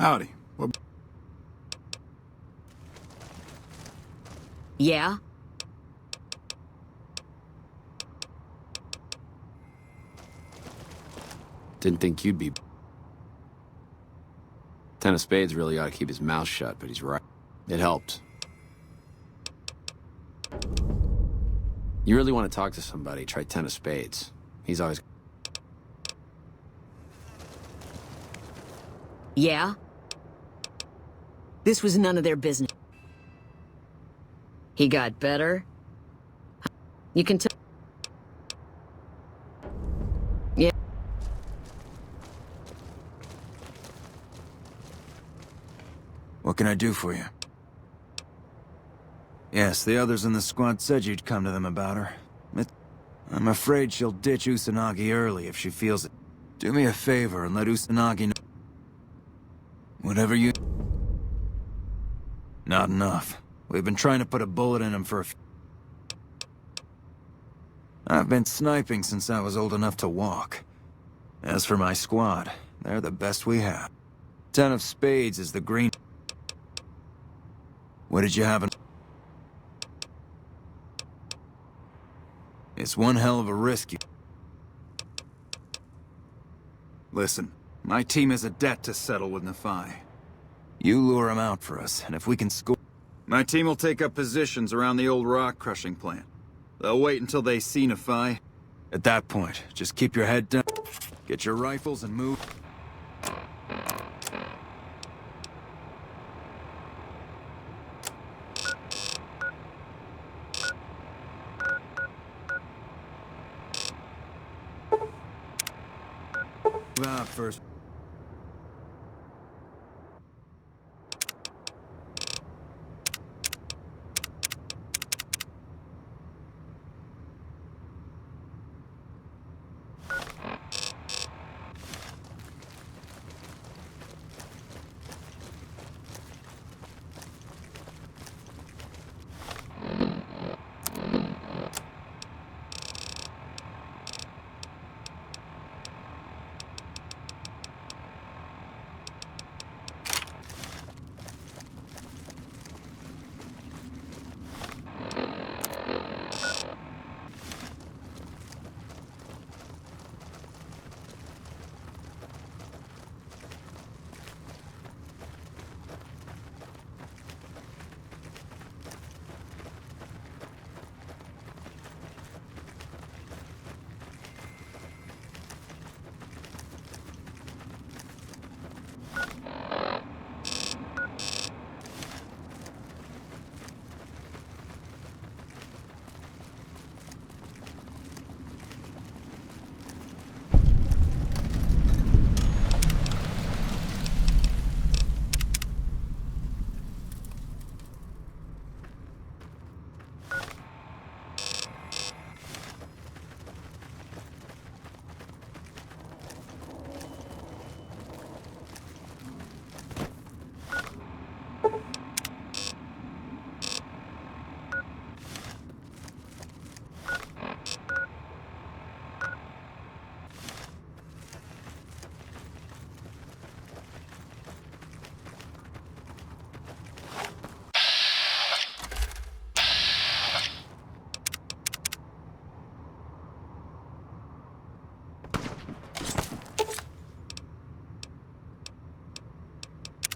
Howdy. Yeah? Didn't think you'd be... Ten of Spades really ought to keep his mouth shut, but he's right. It helped. You really want to talk to somebody, try Ten of Spades. He's always... Yeah? This was none of their business. He got better? You can tell... Yeah. What can I do for you? Yes, the others in the squad said you'd come to them about her. I'm afraid she'll ditch Usanagi early if she feels it. Do me a favor and let Usanagi know. Whatever you... Not enough. We've been trying to put a bullet in him for a I've been sniping since I was old enough to walk. As for my squad, they're the best we have. Ten of Spades is the green... What did you have in... It's one hell of a risk you... Listen, my team has a debt to settle with Nafai. You lure him out for us, and if we can score... My team will take up positions around the old rock-crushing plant. They'll wait until they see Nafai. At that point, just keep your head down, get your rifles, and move. Move out first.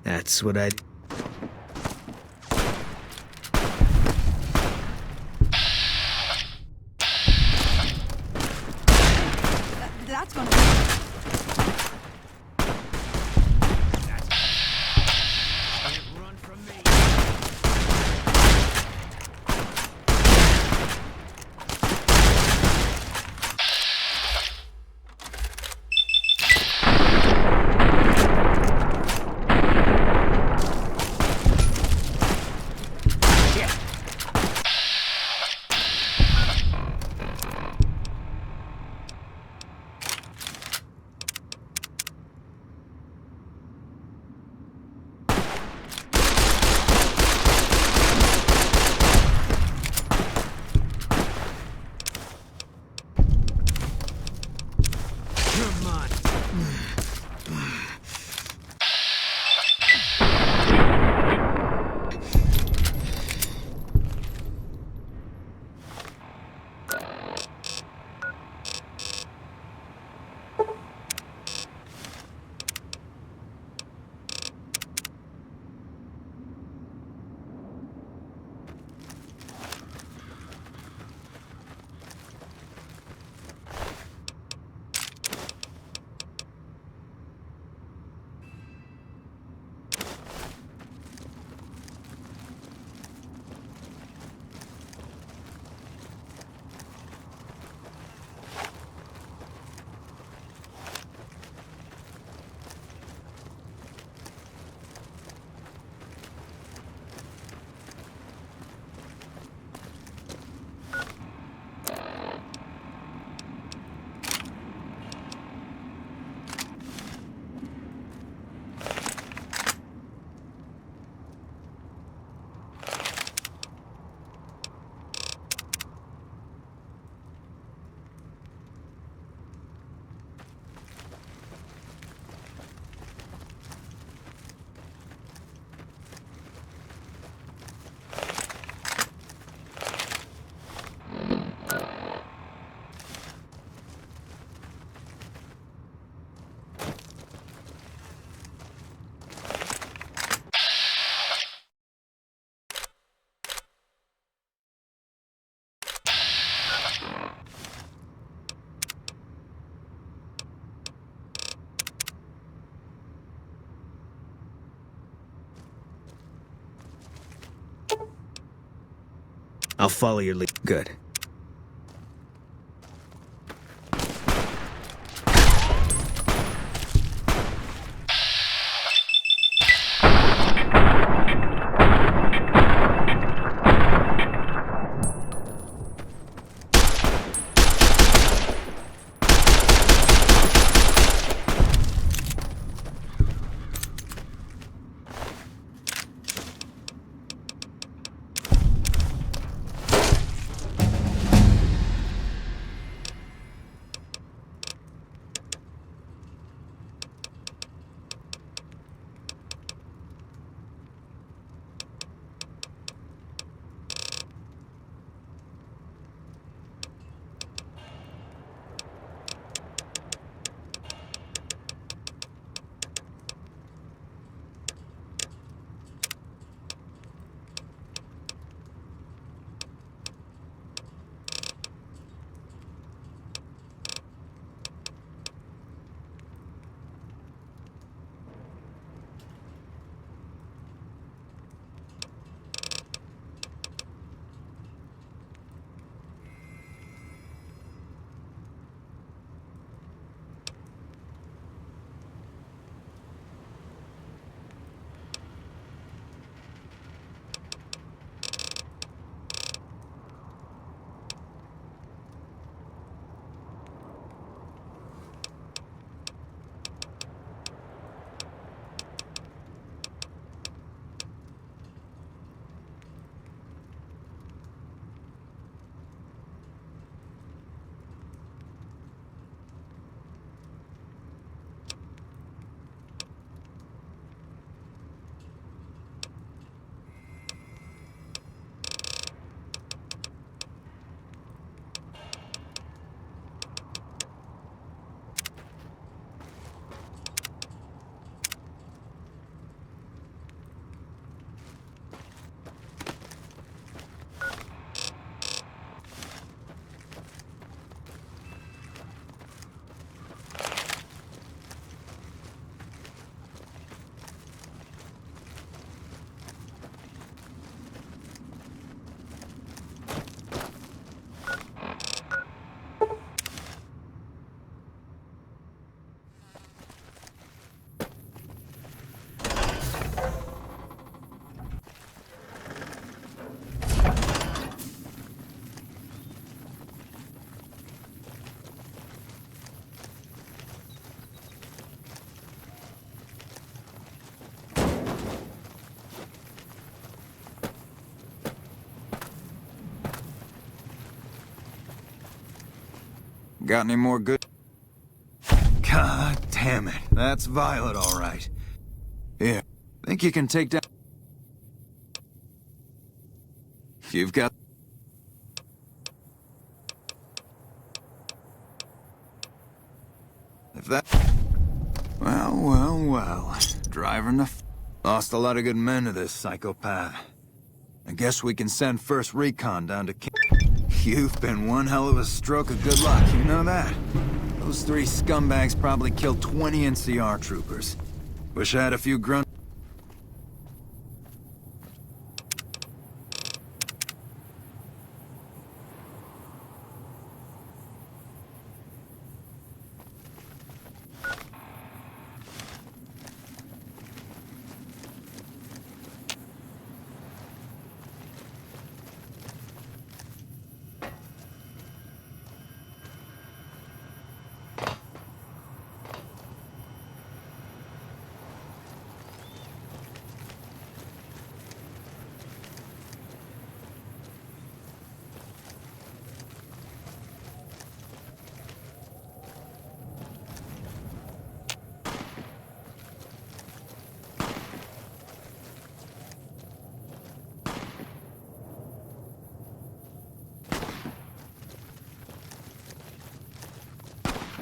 That's what I... That's gonna... Run from me. I'll follow your lead. Good. Got any more good? God damn it. That's Violet, all right. Here. Think you can take down... You've got... If that... Well. Driving the... Lost a lot of good men to this psychopath. I guess we can send first recon down to... You've been one hell of a stroke of good luck, you know that? Those 3 scumbags probably killed 20 NCR troopers. Wish I had a few grunt...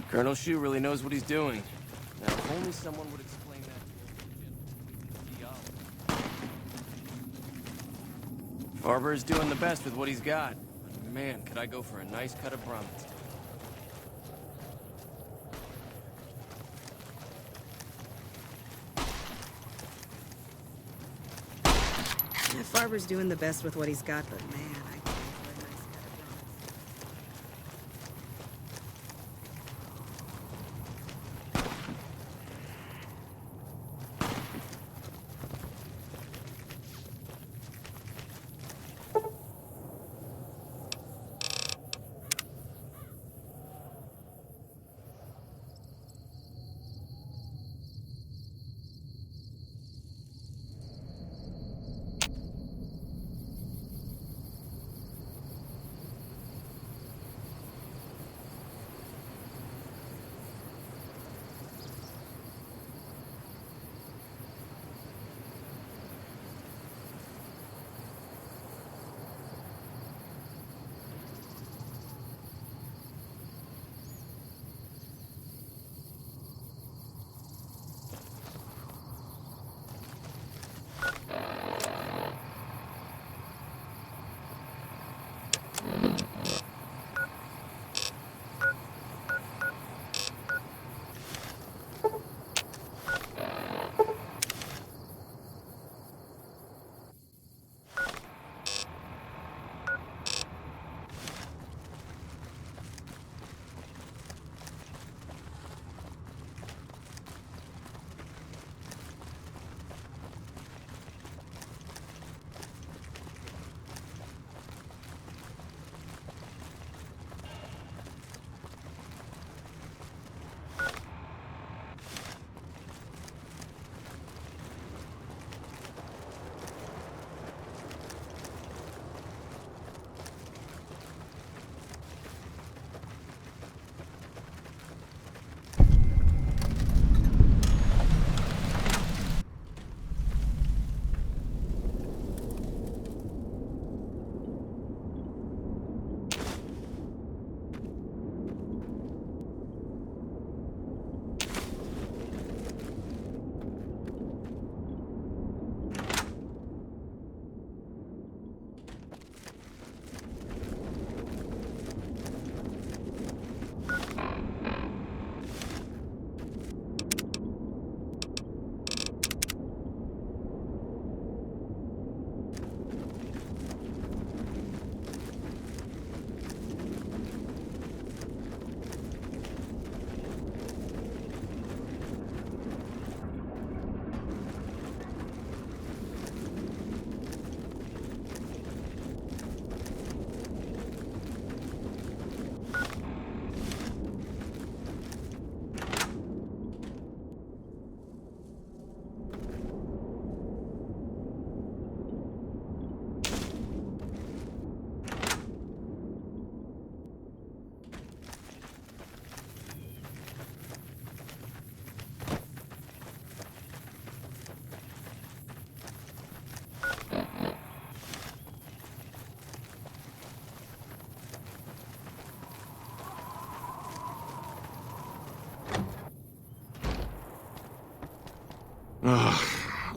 Colonel Shu really knows what he's doing. Now, if only someone would explain that to Farber is doing the best with what he's got. But man, could I go for a nice cut of Brahmin. Farber's doing the best with what he's got, but man,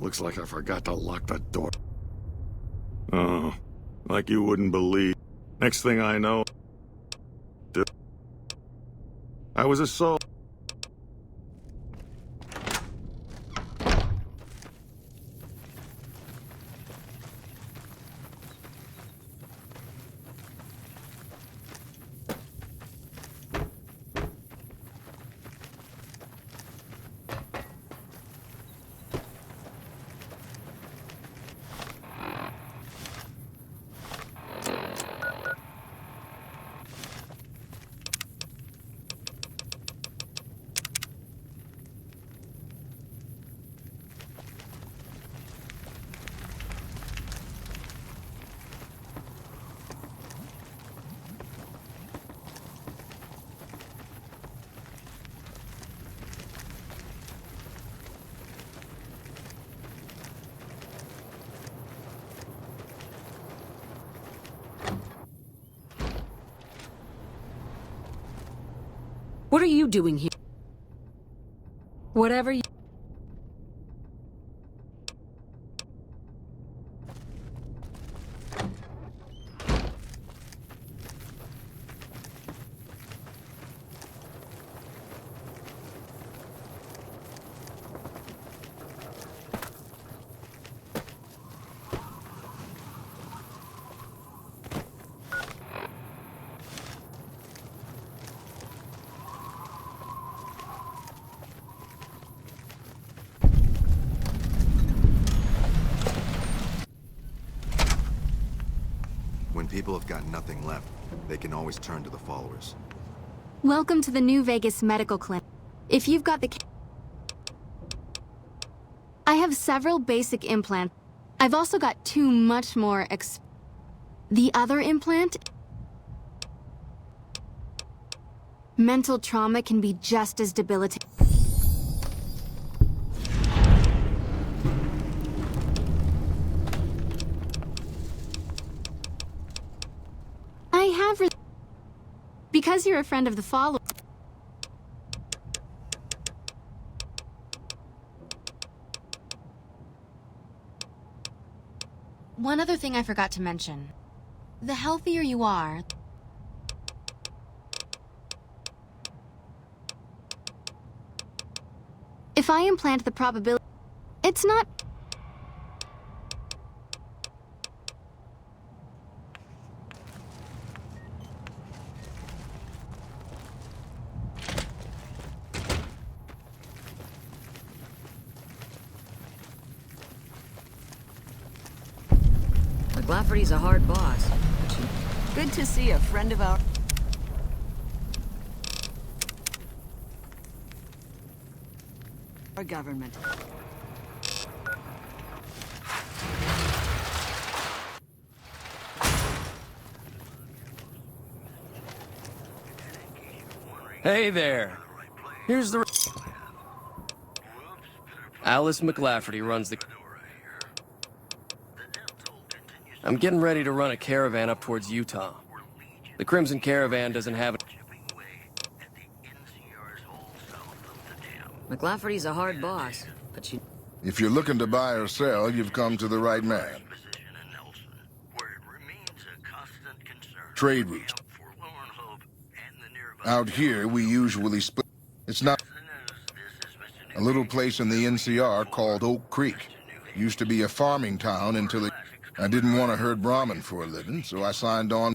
looks like I forgot to lock the door. Oh, like you wouldn't believe. Next thing I know, I was assaulted. What are you doing here? Whatever you... When people have got nothing left, they can always turn to the followers. Welcome to the New Vegas Medical Clinic. If you've got the... I have several basic implants. I've also got two much more The other implant... Mental trauma can be just as debilitating. I have... Because you're a friend of the follower... One other thing I forgot to mention. The healthier you are... If I implant the probability... It's not... McLafferty's a hard boss. Good to see a friend of ours. Our government. Hey there. Here's the... Alice McLafferty runs the... I'm getting ready to run a caravan up towards Utah. The Crimson Caravan doesn't have it. McLafferty's a hard boss, but you... If you're looking to buy or sell, you've come to the right man. Trade routes. Out here, we usually split. It's not... A little place in the NCR called Oak Creek. Used to be a farming town until it... I didn't want to herd Brahmin for a living, so I signed on.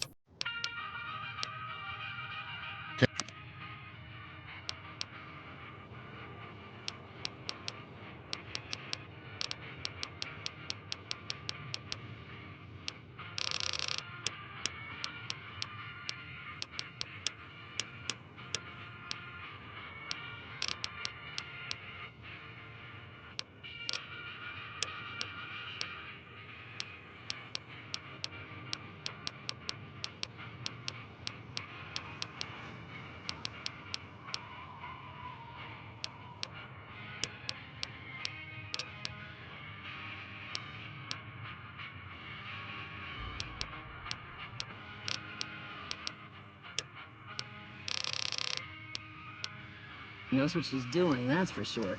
knows what she's doing, that's for sure.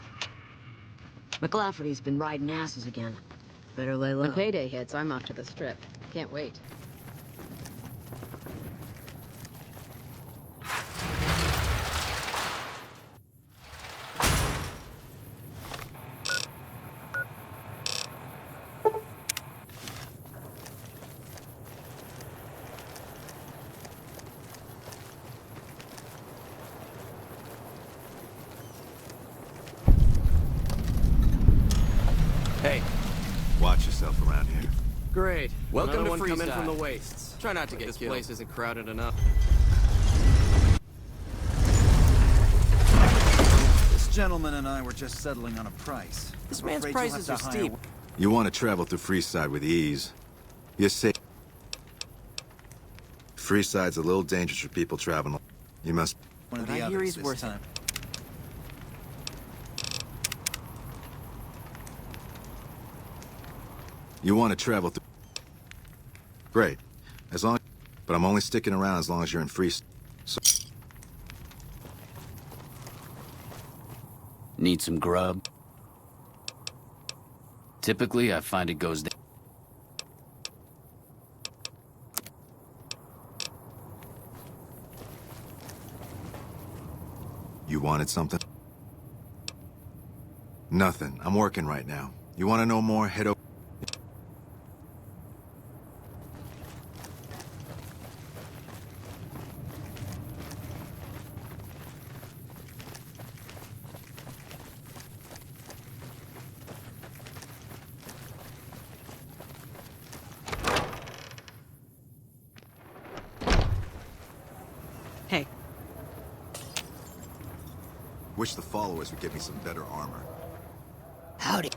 McLafferty's been riding asses again. Better lay low. When payday hits, I'm off to the strip. Can't wait. Hey, Watch yourself around here. great. Welcome Another to one come in Freeside. from the wastes. Try not to get This killed. place isn't crowded enough. This gentleman and I were just settling on a price. This I'm man's afraid you'll prices have are to steep. hire- You want to travel through Freeside with ease. You're safe. Freeside's a little dangerous for people traveling. You must... One of But the I hear others he's this worth it. time. You want to travel through... Great. As long... But I'm only sticking around as long as you're in Freeside. So... Need some grub? Typically, I find it goes down. You wanted something? Nothing. I'm working right now. You want to know more? Head over... Hey, Wish the followers would give me some better armor. Howdy.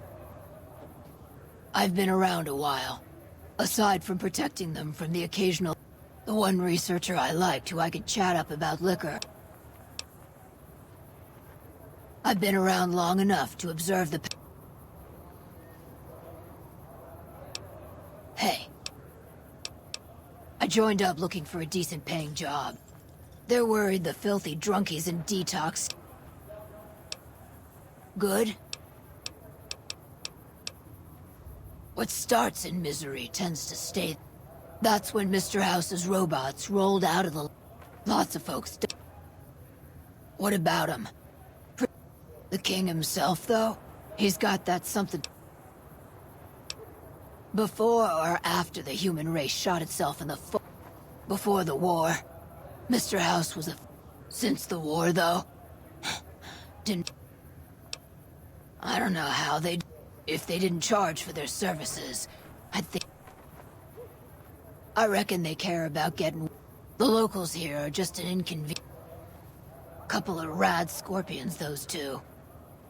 I've been around a while. Aside from protecting them from the occasional... The one researcher I liked who I could chat up about liquor. I've been around long enough to observe the... Hey. I joined up looking for a decent paying job. They're worried the filthy drunkies in detox... Good? What starts in misery tends to stay. That's when Mr. House's robots rolled out of the... Lots of folks... What about him? The king himself, though? He's got that something... Before or after the human race shot itself in the foot? Before the war. Mr. House was a... Since the war, though? Didn't... I don't know how they'd... If they didn't charge for their services, I think... I reckon they care about getting... The locals here are just an inconvenience. Couple of rad scorpions, those two.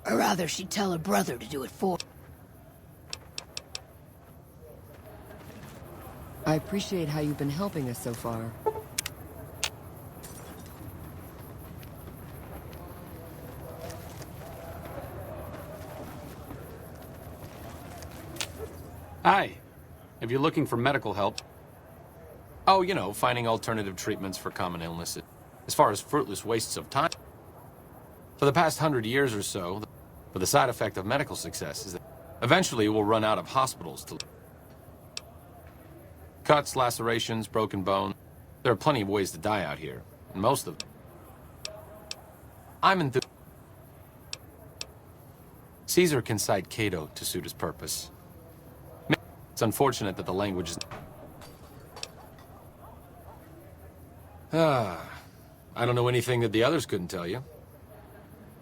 Or rather, she'd tell her brother to do it for... I appreciate how you've been helping us so far. Hi. If you're looking for medical help... Oh, you know, finding alternative treatments for common illnesses. As far as fruitless wastes of time. For the past 100 years or so, the side effect of medical success is that eventually we'll run out of hospitals to... Cuts, lacerations, broken bone. There are plenty of ways to die out here, and most of them. I'm enthused. Caesar can cite Cato to suit his purpose. It's unfortunate that the language is... I don't know anything that the others couldn't tell you.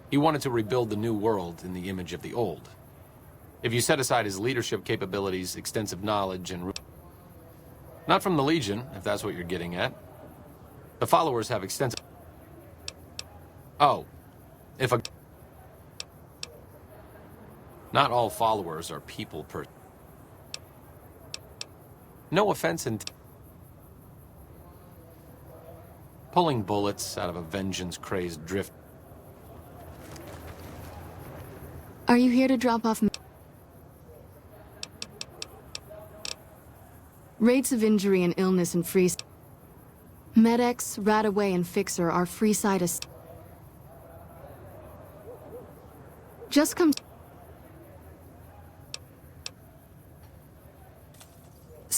He wanted to rebuild the new world in the image of the old. If you set aside his leadership capabilities, extensive knowledge, and... Not from the Legion, if that's what you're getting at. The followers have extensive... Oh. If a... Not all followers are people per... No offense in... Pulling bullets out of a vengeance-crazed drift... Are you here to drop off... Rates of injury and illness in Freeside. Med-X, Radaway, and Fixer are Freeside. Just come...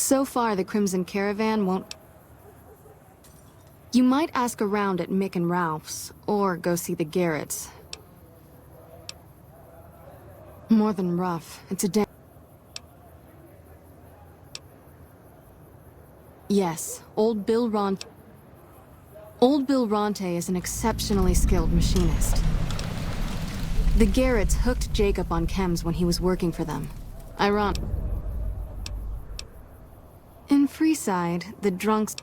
So far, the Crimson Caravan won't... You might ask around at Mick and Ralph's, or go see the Garretts. More than rough. It's a Yes, Old Bill Ronte is an exceptionally skilled machinist. The Garretts hooked Jacob on chems when he was working for them. In Freeside, the drunks...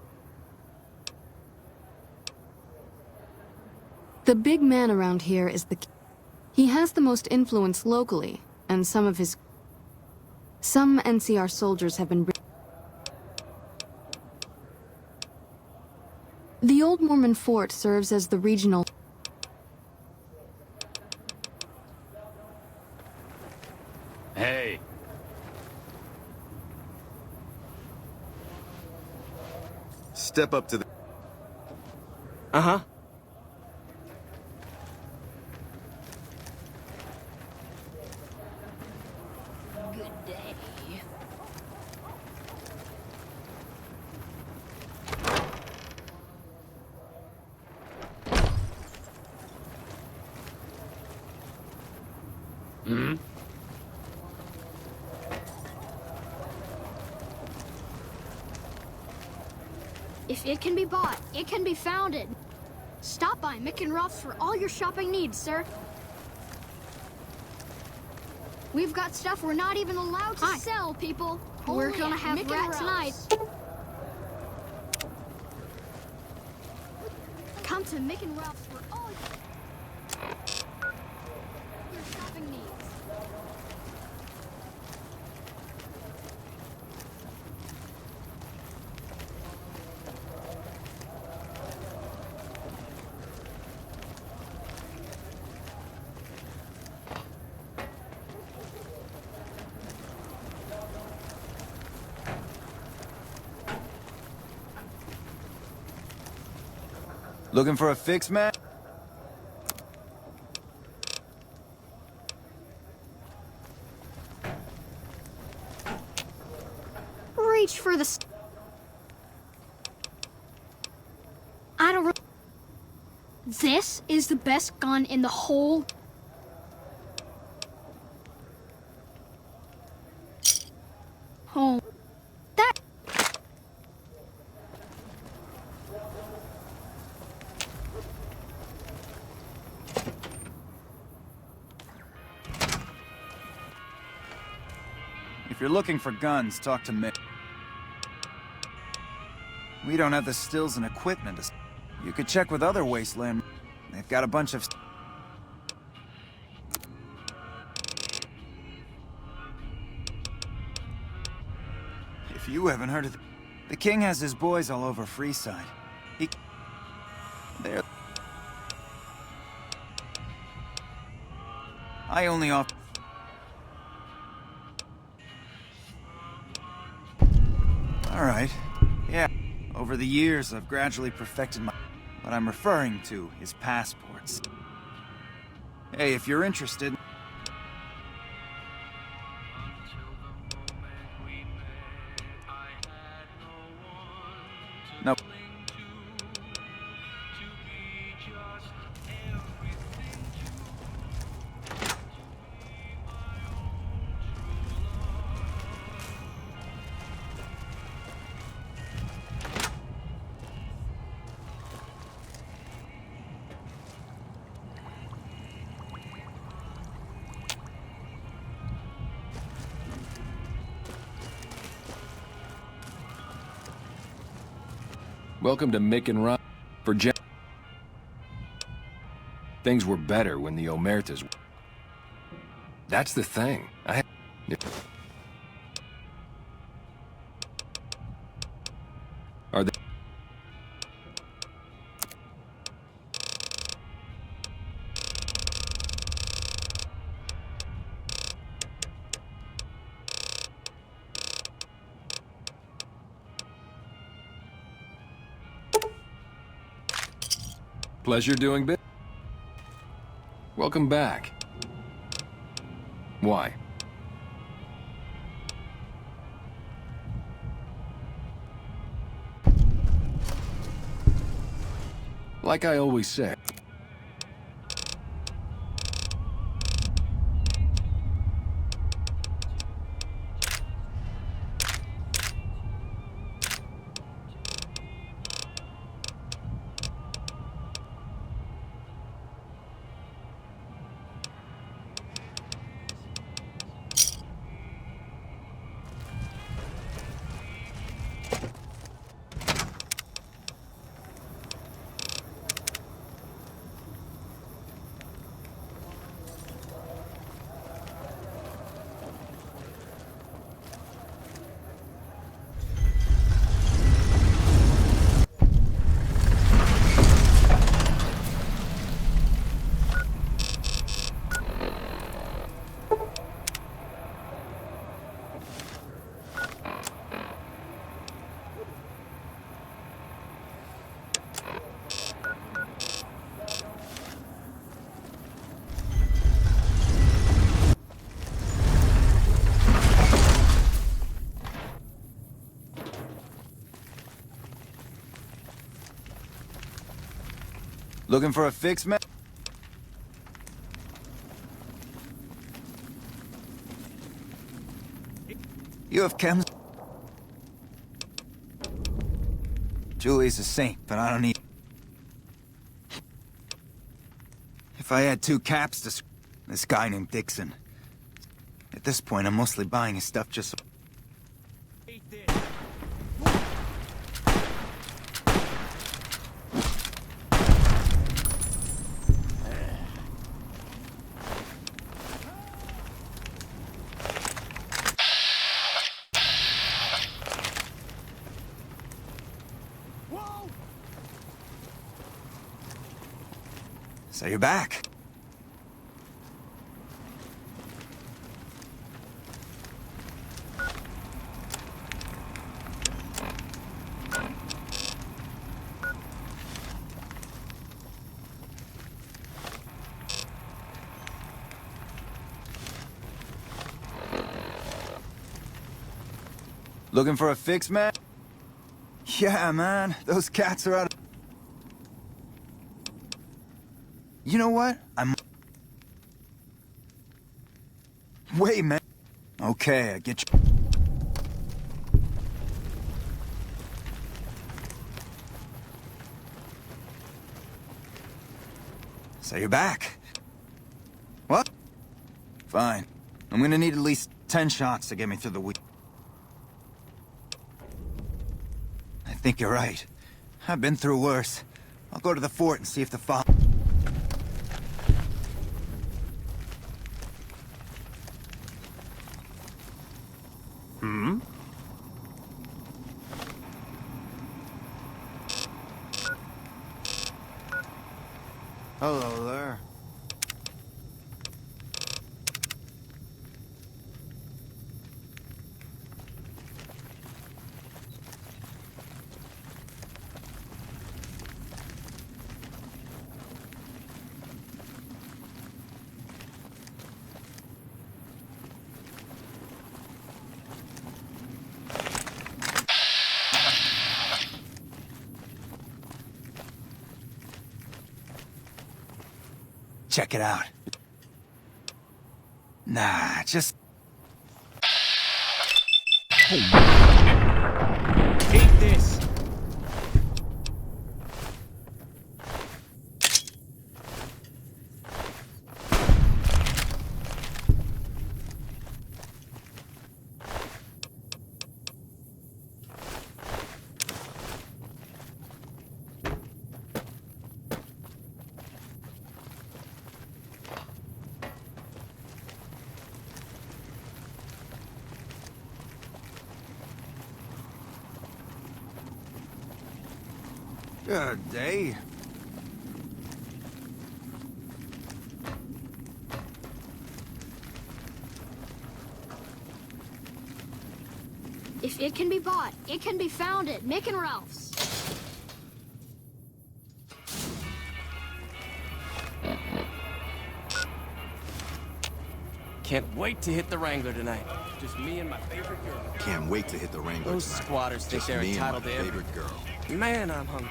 The big man around here is the... He has the most influence locally, and some NCR soldiers have been... The old Mormon fort serves as the regional... Hey. Step up to the... Uh-huh. Good day. Hmm? If it can be bought, it can be founded. Stop by Mick and Ruff's for all your shopping needs, sir. We've got stuff we're not even allowed to sell, people. We're Only gonna at have Mick and rat Ralph's. tonight. Come to Mick and Ralph's for all your shopping needs. Looking for a fix, man? Reach for the... I don't... This is the best gun in the whole... home. That... If you're looking for guns, talk to Mick. We don't have the stills and equipment to... You could check with other Wasteland. They've got a bunch of... If you haven't heard of... The King has his boys all over Freeside. They're... I only offer... All right. Yeah. Over the years, I've gradually perfected my... What I'm referring to is passports. Hey, if you're interested... No. Welcome to Mick and Ron. Things were better when the Omertas... That's the thing. Are they... Pleasure doing business. Welcome back. Why? Like I always say. Looking for a fix, man? You have chems? Julie's a saint, but I don't need... If I had 2 caps to... This guy named Dixon. At this point, I'm mostly buying his stuff just so... So you're back. Looking for a fix, man? Yeah, man. Those cats are out of... You know what? Wait, man. Okay, I get you. So you're back. What? Fine. I'm gonna need at least 10 shots to get me through the week. I think you're right. I've been through worse. I'll go to the fort and see if the file... Hello there. Check it out. Nah, just... Take this! Good day. If it can be bought, it can be found at Mick and Ralph's. Can't wait to hit the Wrangler tonight. Just me and my favorite girl. Can't wait to hit the Wrangler Those tonight. squatters think Just they're me and entitled my to everything. favorite girl. Man, I'm hungry.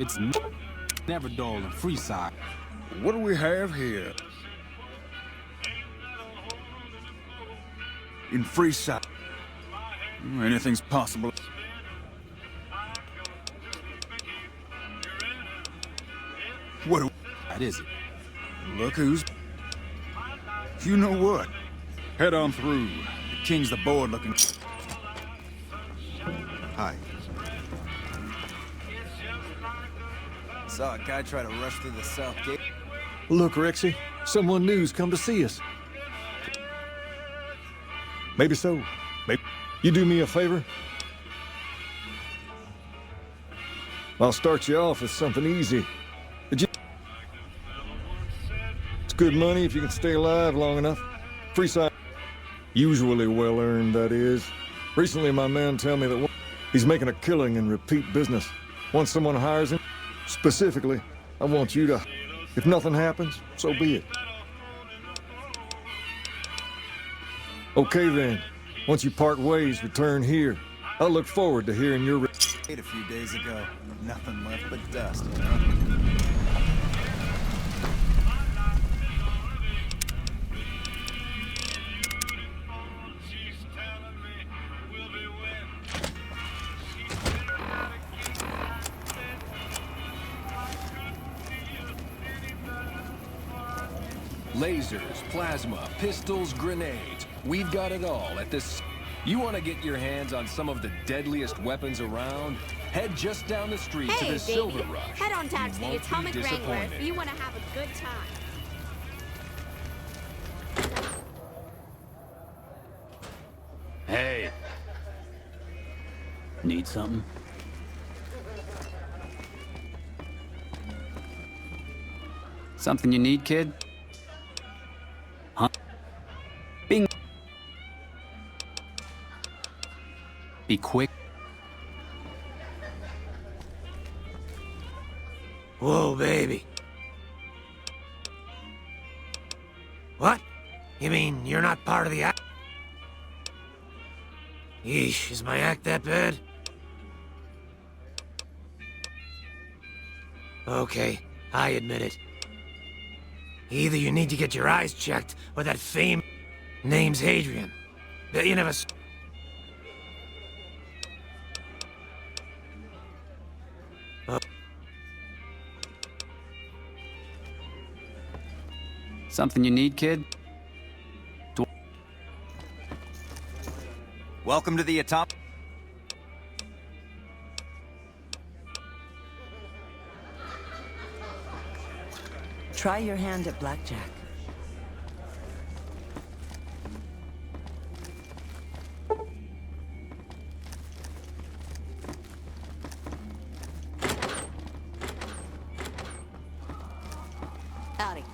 It's never dull in Freeside. What do we have here? In Freeside. Anything's possible. What is it? Look who's... You know what? Head on through. The king's the board looking... Hi. Saw a guy try to rush through the south gate. Look, Rexy, someone new's come to see us. Maybe so. Maybe. You do me a favor? I'll start you off with something easy. It's good money if you can stay alive long enough. Freeside. Usually well-earned, that is. Recently, my man tell me that he's making a killing in repeat business. Once someone hires him, specifically, I want you to... If nothing happens, so be it. Okay then. Once you part ways, return here. I'll look forward to hearing your... A few days ago. Nothing left but dust, you know? Lasers, plasma, pistols, grenades. We've got it all at this... You want to get your hands on some of the deadliest weapons around? Head just down the street to the Silver Rush. Head on down to the won't Atomic be Wrangler disappointed. if you want to have a good time. Hey. Need something? Something you need, kid? Huh? Bing. Be quick. Whoa, baby. What? You mean you're not part of the act? Yeesh, is my act that bad? Okay, I admit it. Either you need to get your eyes checked, or that fame... Name's Hadrian. Bet you never... Something you need, kid? Welcome to the Atomic... Try your hand at blackjack. Howdy.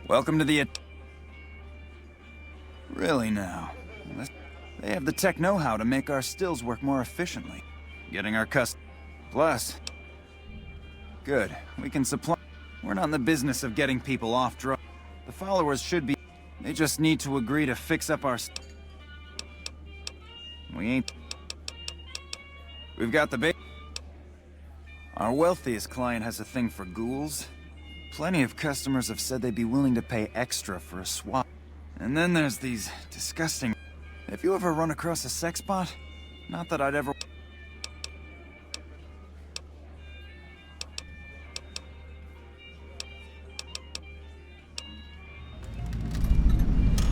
Welcome to the... Really now? They have the tech know-how to make our stills work more efficiently. Getting our Plus... Good. We can supply... We're not in the business of getting people off drugs. The followers should be... They just need to agree to fix up our... We ain't... We've got the bait. Our wealthiest client has a thing for ghouls. Plenty of customers have said they'd be willing to pay extra for a swap. And then there's these disgusting... Have you ever run across a sex bot? Not that I'd ever...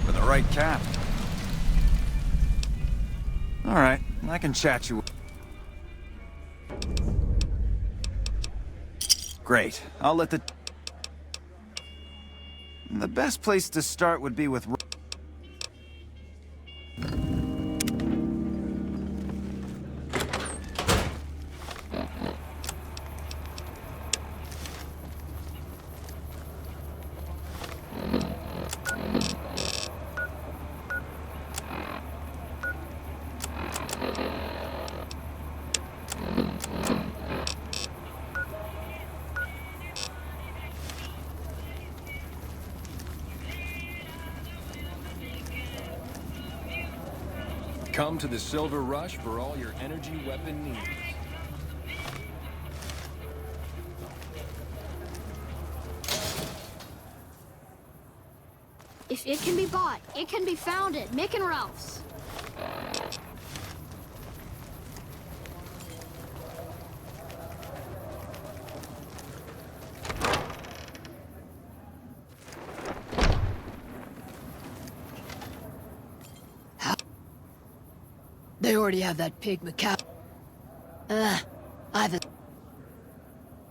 For the right cap. Alright, I can chat you... Great. I'll let the... The best place to start would be with... Come to the Silver Rush for all your energy weapon needs. If it can be bought, it can be found at Mick and Ralph's. They already have that pig Macau.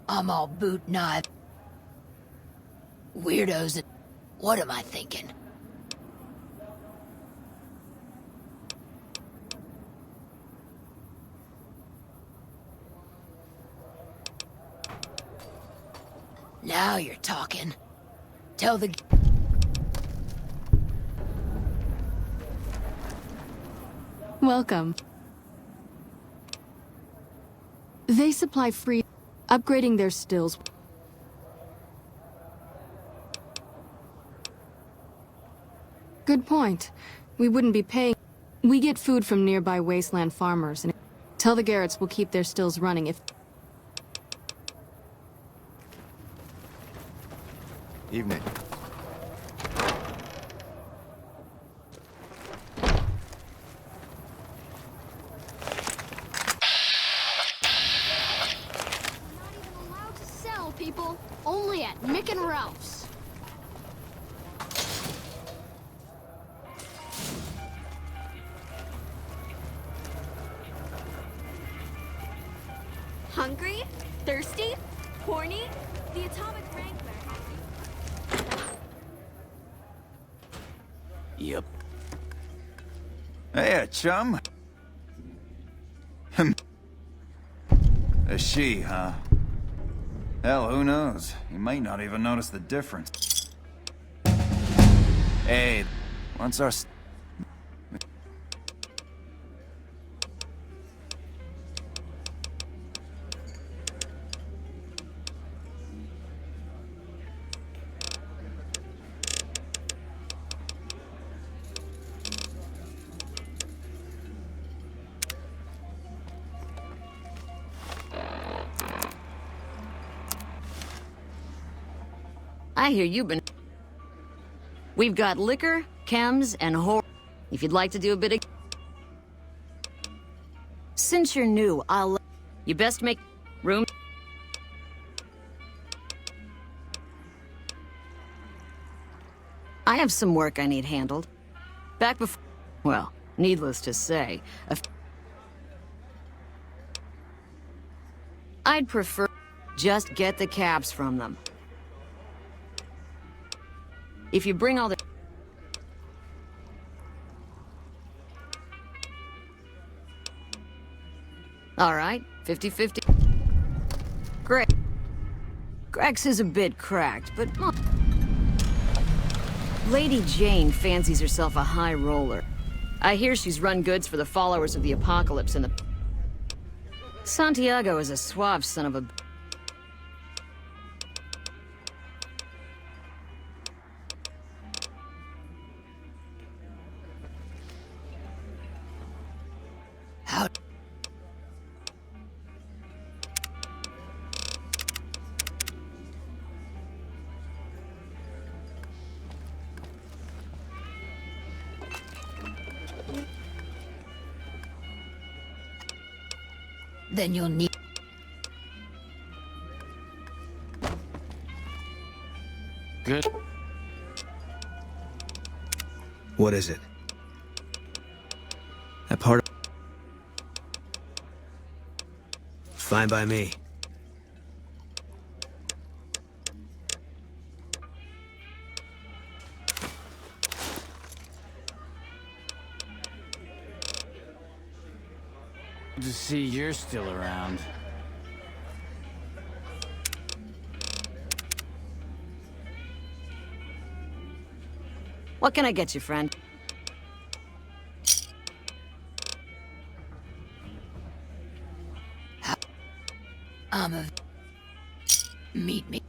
I'm all boot knife. Weirdos. What am I thinking? Now you're talking. Tell the... Welcome. They supply free, upgrading their stills. Good point. We wouldn't be paying. We get food from nearby wasteland farmers, and tell the Garretts we'll keep their stills running if... Evening. People, only at Mick and Ralph's. Hungry? Thirsty? Horny? The Atomic Wrangler. Yep. Hey, chum. A she, huh? Hell, who knows? You might not even notice the difference. Hey, once our... I hear you've been... We've got liquor, chems, and whore... If you'd like to do a bit of... Since you're new, I'll... You best make room... I have some work I need handled. Back before... Well, needless to say, I'd prefer... Just get the cabs from them. If you bring all the... All right, 50-50. Grex is a bit cracked, but... Lady Jane fancies herself a high roller. I hear she's run goods for the followers of the Apocalypse and the... Santiago is a suave son of a... How... Then you'll need... Good. What is it? That part of... Fine by me. Good to see you're still around. What can I get you, friend? Meet me.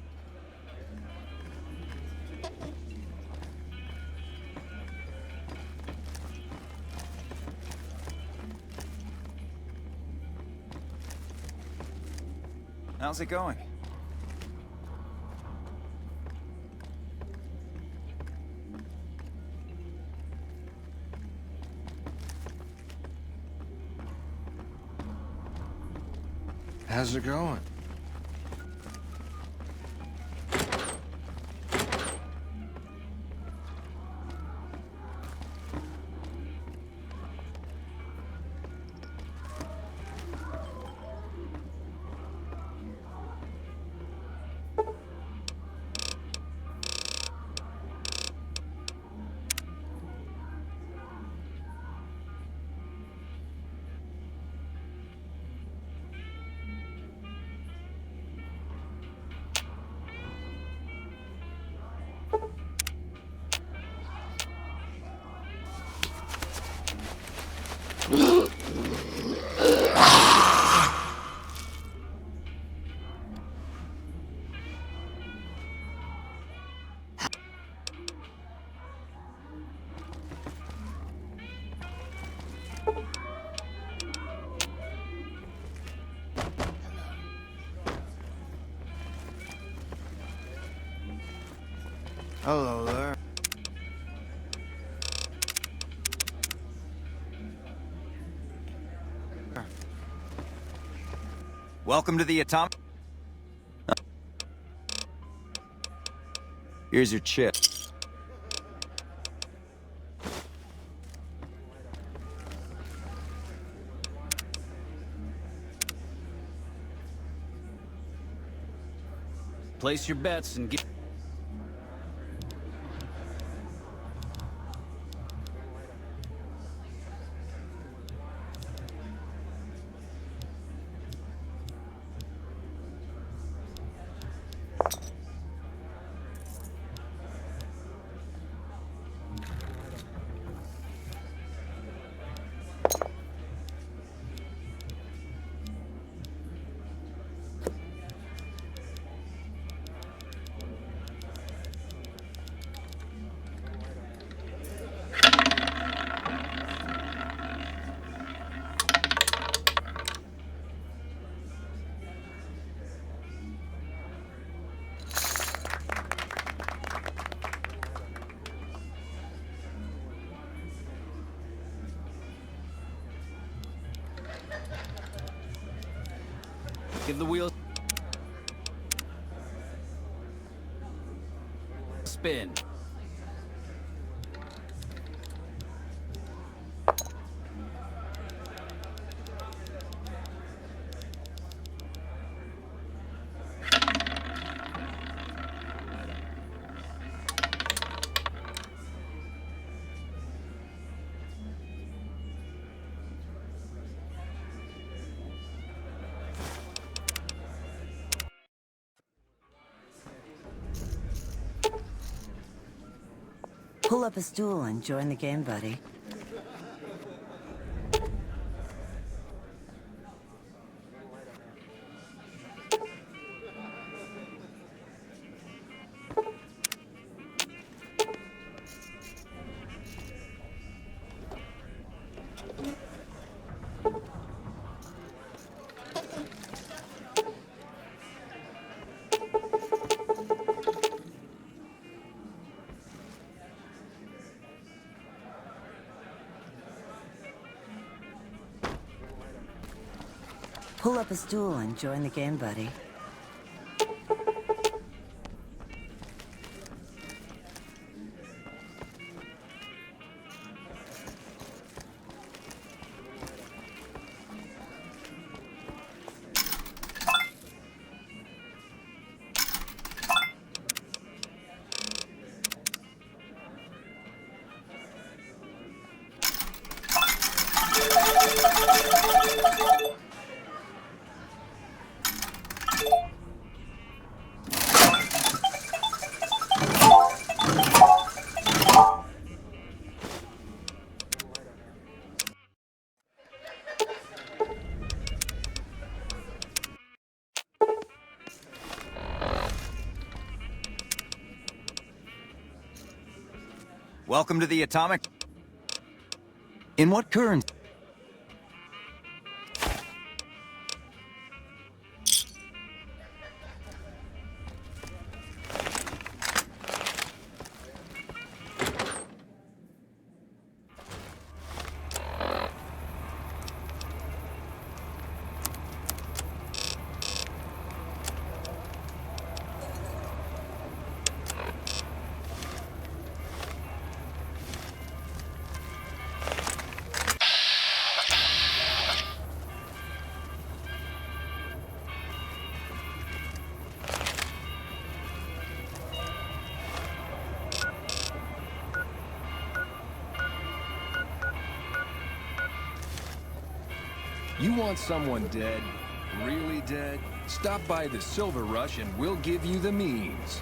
How's it going? How's it going? Hello there. Welcome to the Atomic... Here's your chip. Place your bets and get... Give the wheel a spin. Pull up a stool and join the game, buddy. Pull up a stool and join the game, buddy. Welcome to the Atomic... In what currency? You want someone dead? Really dead? Stop by the Silver Rush and we'll give you the means.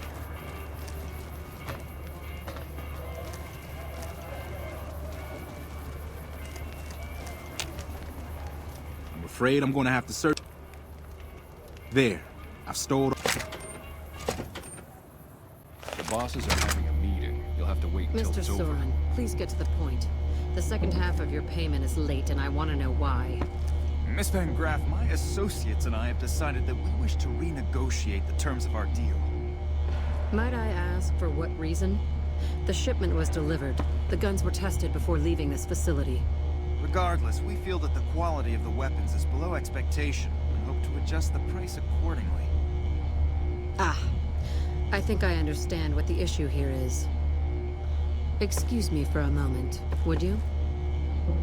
I'm afraid I'm gonna have to search. There. I've stole. The bosses are having a meeting. You'll have to wait until Mr. it's over. Soren, please get to the point. The second half of your payment is late, and I want to know why. Miss Van Graff, my associates and I have decided that we wish to renegotiate the terms of our deal. Might I ask for what reason? The shipment was delivered. The guns were tested before leaving this facility. Regardless, we feel that the quality of the weapons is below expectation and hope to adjust the price accordingly. Ah, I think I understand what the issue here is. Excuse me for a moment, would you?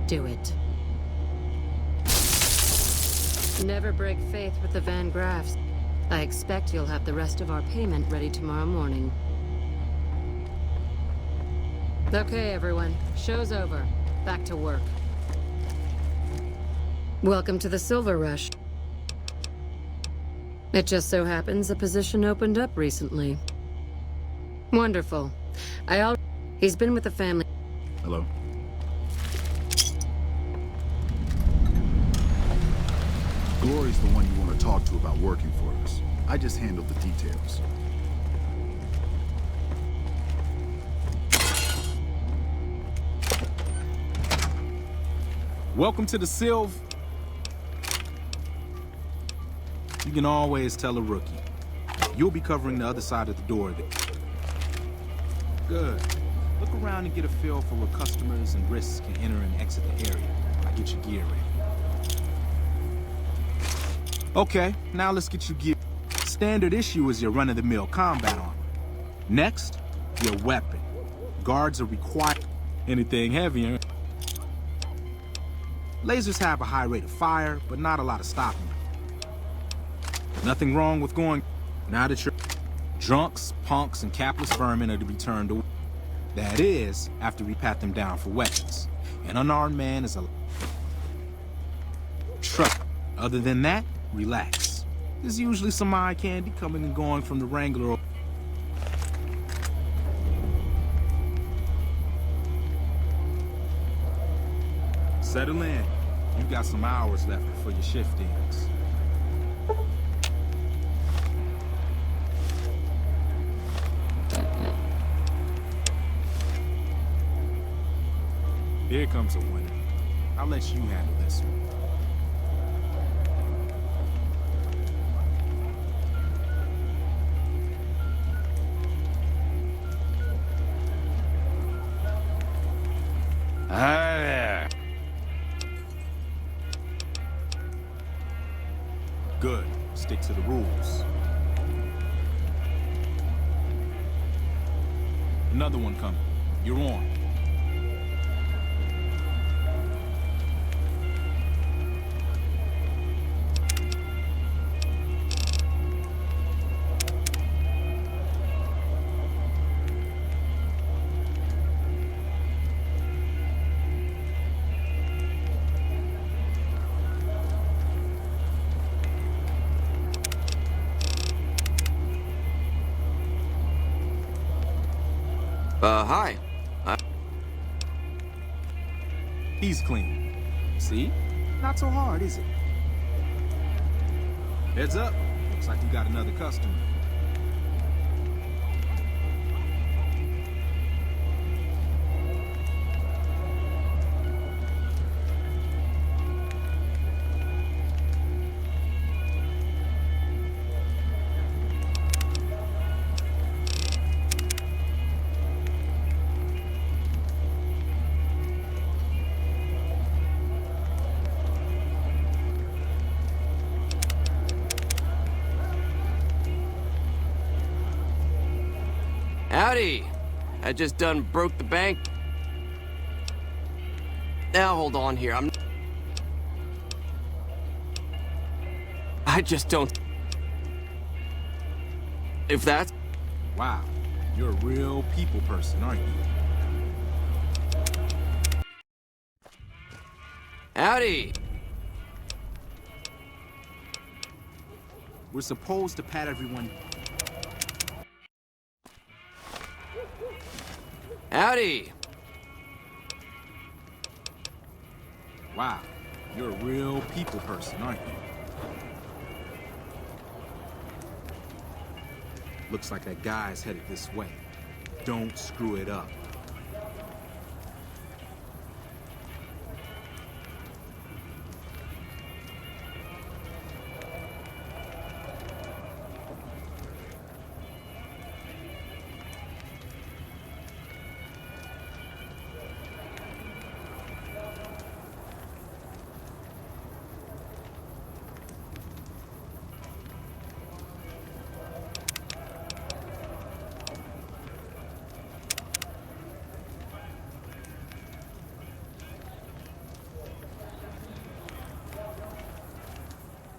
Do it. Never break faith with the Van Graffs. I expect you'll have the rest of our payment ready tomorrow morning. Okay, everyone. Show's over. Back to work. Welcome to the Silver Rush. It just so happens a position opened up recently. Wonderful. He's been with the family. Hello? Glory's the one you want to talk to about working for us. I just handled the details. Welcome to the Silv. You can always tell a rookie. You'll be covering the other side of the door there. Good. Look around and get a feel for where customers and risks can enter and exit the area. I get your gear ready. Okay, now let's get your gear. Standard issue is your run-of-the-mill combat armor. Next, your weapon. Guards are required. Anything heavier. Lasers have a high rate of fire, but not a lot of stopping. Nothing wrong with going. Now that you're drunks, punks, and capless vermin are to be turned away. That is, after we pat them down for weapons. An unarmed man is a... Trust. Other than that, relax. There's usually some eye candy coming and going from the Wrangler. Settle in. You got some hours left before your shift ends. Here comes a winner. I'll let you handle this one. Hi there. Good. Stick to the rules. Another one coming. You're on. Hi. He's clean. See? Not so hard, is it? Heads up. Looks like you got another customer. Howdy! I just done broke the bank. Now hold on here, I just don't... If that's... Wow, you're a real people person, aren't you? Howdy! We're supposed to pat everyone. Howdy! Wow, you're a real people person, aren't you? Looks like that guy's headed this way. Don't screw it up.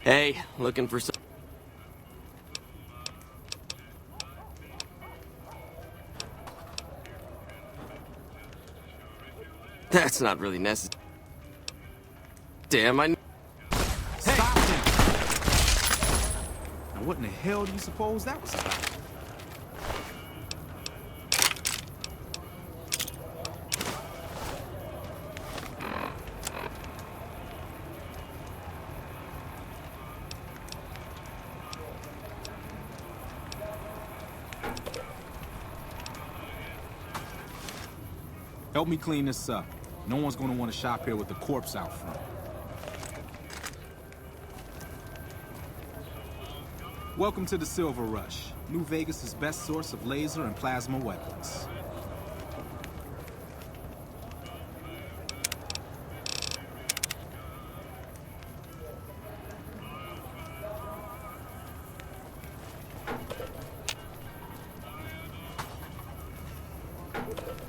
Hey, looking for some... That's not really necessary. Damn, I... Stop him! Now what in the hell do you suppose that was about? Help me clean this up. No one's gonna want to shop here with the corpse out front. Welcome to the Silver Rush, New Vegas' best source of laser and plasma weapons.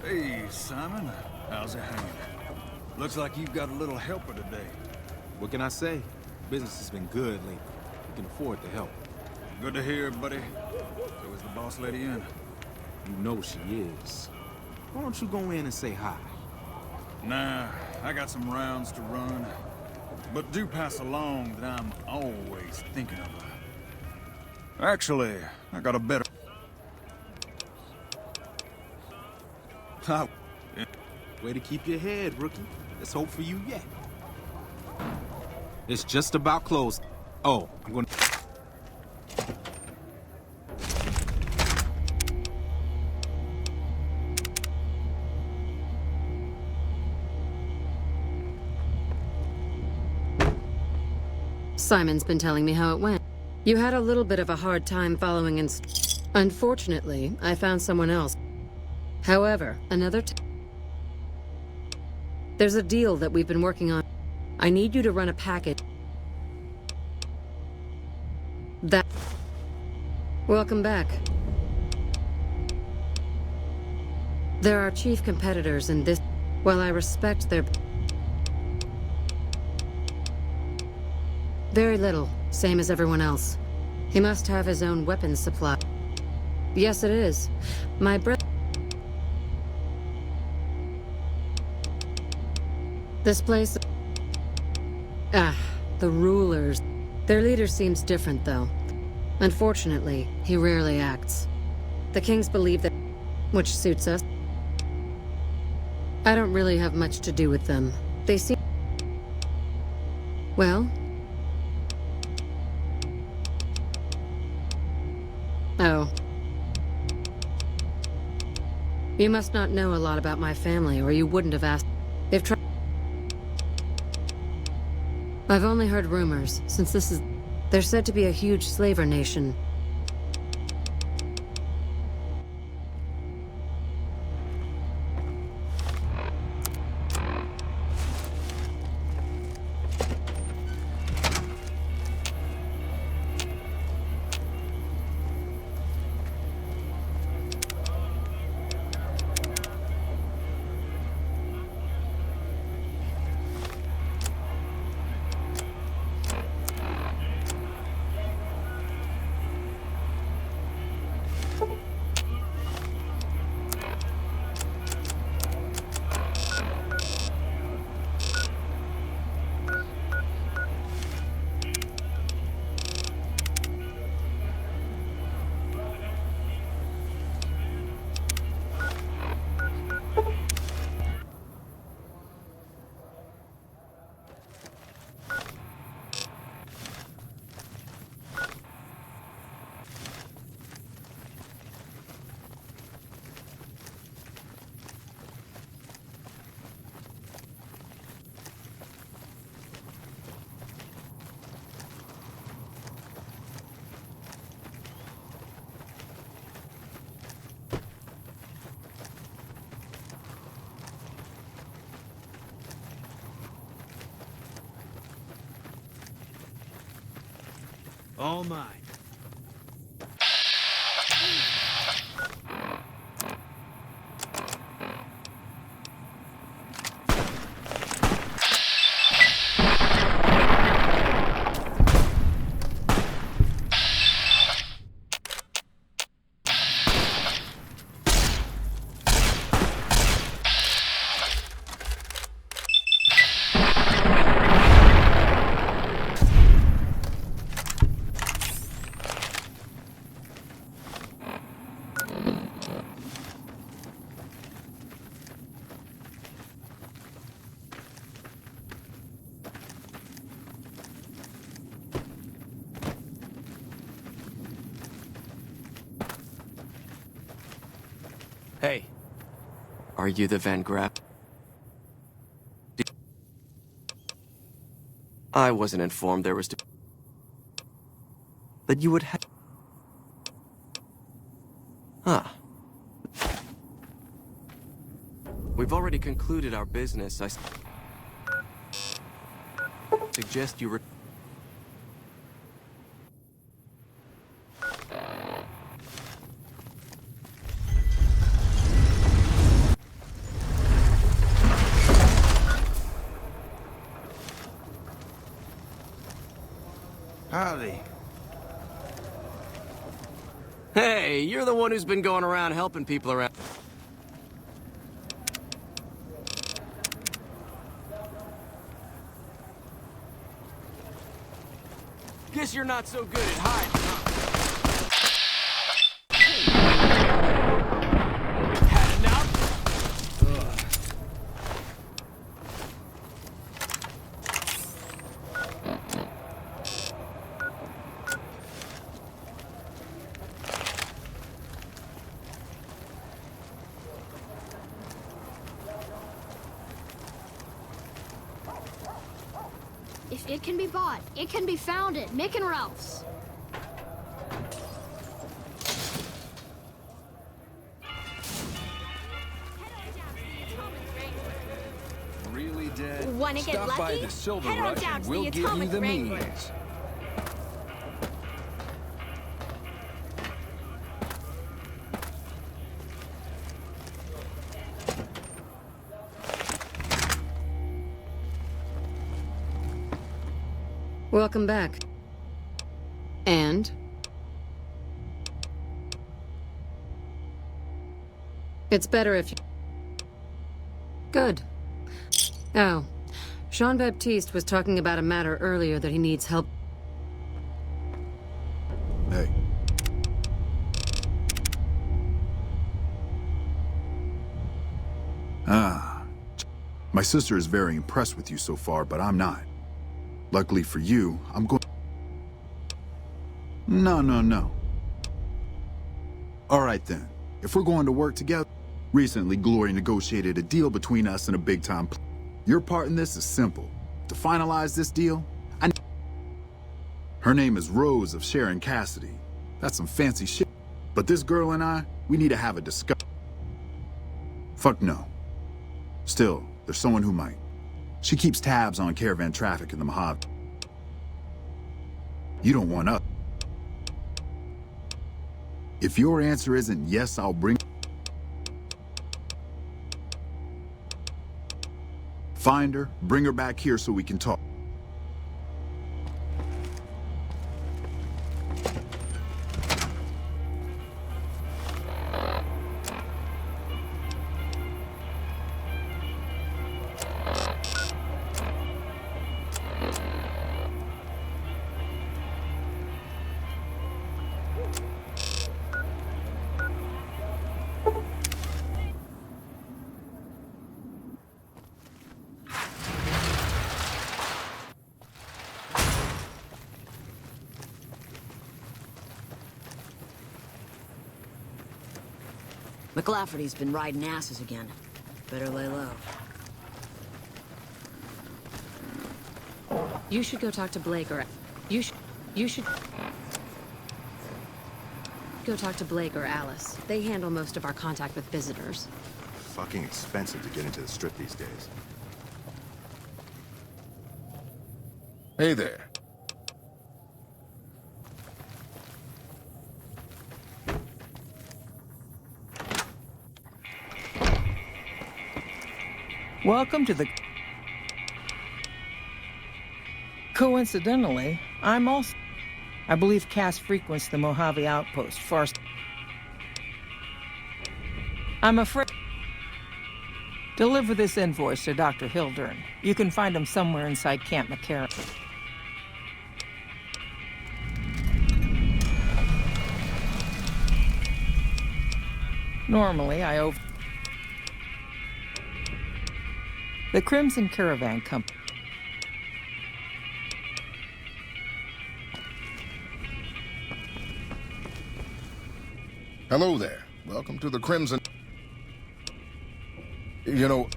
Hey, Simon. How's it hanging? Looks like you've got a little helper today. What can I say? Business has been good lately. We can afford the help. Good to hear, buddy. So is the boss lady in? You know she is. Why don't you go in and say hi? Nah, I got some rounds to run. But do pass along that I'm always thinking of her. Actually, I got a better... Way to keep your head, rookie. Let's hope for you yet. It's just about closed. Oh, I'm gonna... Simon's been telling me how it went. You had a little bit of a hard time following Unfortunately, I found someone else. However, there's a deal that we've been working on. I need you to run a package. Welcome back. There are chief competitors in this. While I respect their... Very little, same as everyone else. He must have his own weapons supply. Yes, it is. My brother... This place... the rulers. Their leader seems different, though. Unfortunately, he rarely acts. The kings believe that... which suits us. I don't really have much to do with them. They seem... Well... Oh. You must not know a lot about my family, or you wouldn't have asked. They've tried... I've only heard rumors, since this is... They're said to be a huge slaver nation. All mine. Hey. Are you the Van Graff? I wasn't informed there was that you would have... Huh. We've already concluded our business. I suggest you Howdy. Hey, you're the one who's been going around helping people around. Guess you're not so good at hiding, huh? Had enough? If it can be bought, it can be found at Mick and Ralph's. Really dead? Wanna get Stop by lucky? the Silver Head on Rush down and to we'll the give you Atomic the Wrangler. means. Welcome back. And? It's better if you... Good. Oh. Jean-Baptiste was talking about a matter earlier that he needs help. Hey. My sister is very impressed with you so far, but I'm not. Luckily for you, I'm going... No. All right then. If we're going to work together... Recently, Glory negotiated a deal between us and a big-time... Your part in this is simple. To finalize this deal, Her name is Rose of Sharon Cassidy. That's some fancy shit. But this girl and I, we need to have a discussion. Fuck no. Still, there's someone who might. She keeps tabs on caravan traffic in the Mojave. You don't want up. If your answer isn't yes, I'll bring... Find her, bring her back here so we can talk. McLafferty's been riding asses again. Better lay low. You should go talk to Blake or... You should... Go talk to Blake or Alice. They handle most of our contact with visitors. Fucking expensive to get into the strip these days. Hey there. Welcome to the... Coincidentally, I'm also... I believe Cass frequents the Mojave outpost far... I'm afraid... Deliver this invoice to Dr. Hildern. You can find him somewhere inside Camp McCarran. Normally, I over... The Crimson Caravan Company. Hello there. Welcome to the Crimson... You know...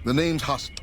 The name's Hust.